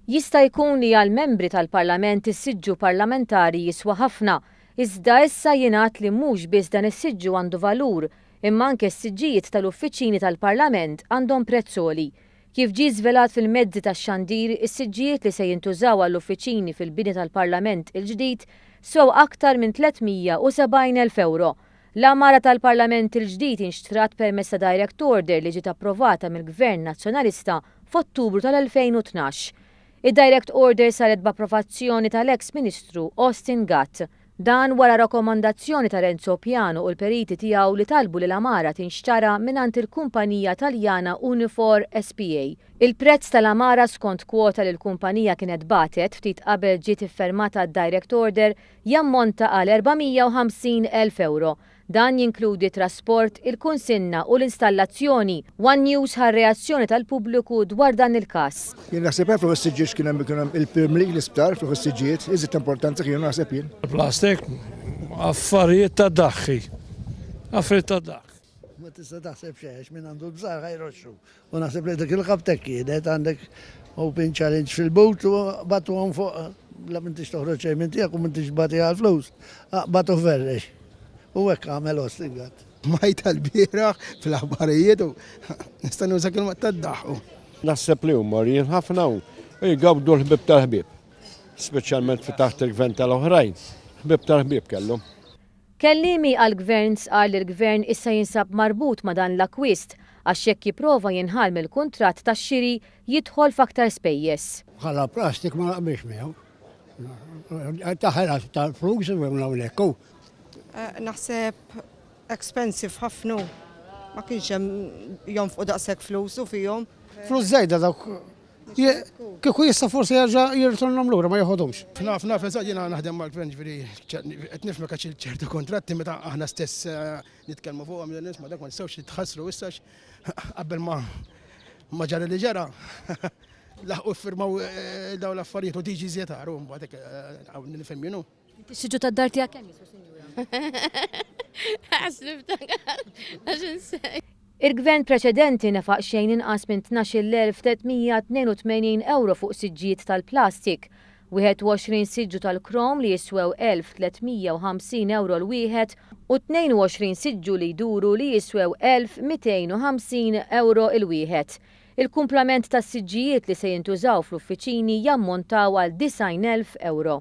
Jista' jkun li għall-membri tal-Parlament is-siġġu parlamentari jiswa ħafna, iżda issa jingħad li mhux biss dan is-siġġu għandu valur, imma anke s-siġġijiet tal-uffiċini tal-Parlament għandhom prezz għoli. Kif ġie żvelat fil-mezzi tax-xandir, is-siġġijiet li se jintużaw għall-uffiċini fil-bini tal-Parlament il-ġdid sew aktar minn 370,000 euro. L-Amara tal-Parlament il-ġdid inxtrat permezz ta' Direct Order li ġiet approvata mill-Gvern Nazzjonalista f'Ottubru tal-2012. Id-Direct Order saret b'approvazzjoni tal-eks Ministru Austin Gatt. Dan wara rakkomandazzjoni ta' Renzo Piano u l-periti tiegħu li talbu li l-Amara tinxtara mingħand il-kumpanija Taljana Unifor SPA. Il-prezz tal-Amara skont kwota li l-kumpanija kienet batet ftit qabel ġiet iffermata d-Direct Order jammonta għal 450,000 euro. Dan jinkludi trasport, il-kunsinna u l-installazzjoni. One News ħar reazzjoni tal-pubbliku dwar dan il-każ. Jien naħseb hemm fl-ħossiġġiet kien hemm il-pirmli l-isptar fl-ħossiġġiet, iżid importanza kienu naħseb jien. Plastik affarijiet ta' daħħi. Affarijiet ta' daħħ. Ma tista' taħseb xejn minn għandu l-bżar ħajroxxu. U naħseb li dak il-qabtek kienet għandek open challenge fil-bot u batuhom fuq la m'intix toħroġ xejn minn tiegħek u m'intix bati għall-flus. Batu ferrex. U hekk għamel Ostingat. Majta l-bieraħ fil-aħbarijiet u nista' nuża kelma tad-daħħu. Naħseb li humor jien ħafna u jgawdu l-ħbib tal-ħbib. Speċjalment fi taħt il-gvern tal-oħrajn. Ħbib tal-ħbib kellhom. Kellimi għall-Gvern sqal li l-Gvern issa jinsab marbut ma' dan l-akwist għax jekk jipprova jinħal mill-kuntratt tax-xiri jidħol f'aktar spejjeż. Bħala plastik ma naqbilx miegħu. Taħħel tal-flus u hawnhekk. Naħseb expensive ħafna. Ma kienx hemm jonfqu daqshekk flus u fihom. Flus żejda dawk. Kieku jista' forsi jerġa' jirtornhom lura ma jieħodhomx. F'naf jiena naħdem mal-gvern ġifieri qed nifhmek għax ċertu kontratti meta aħna stess nitkellmu fuqhom lil nies ma dak ma nistgħux jitħassru issa qabel ma ġara li ġara. Laħqu ffirmaw dawn l-affarijiet u tiġi żjed għaru mbagħad hekk nifhem jienu. Is-siġġu tad-dar tiegħek kemm jiswa, Sinjura? Il-gvern preċedenti nefaq xejn inqas minn 12,382 euro fuq siġġijiet tal-plastik, 21 siġġu tal-krom li jiswew 1,350 euro l-wieħed u 22 siġġu li jduru li jiswew 1,250 euro l-wieħed. Il-kumplament tas-siġġijiet li se jintużaw fl-uffiċini jammontaw għal 90,000 euro.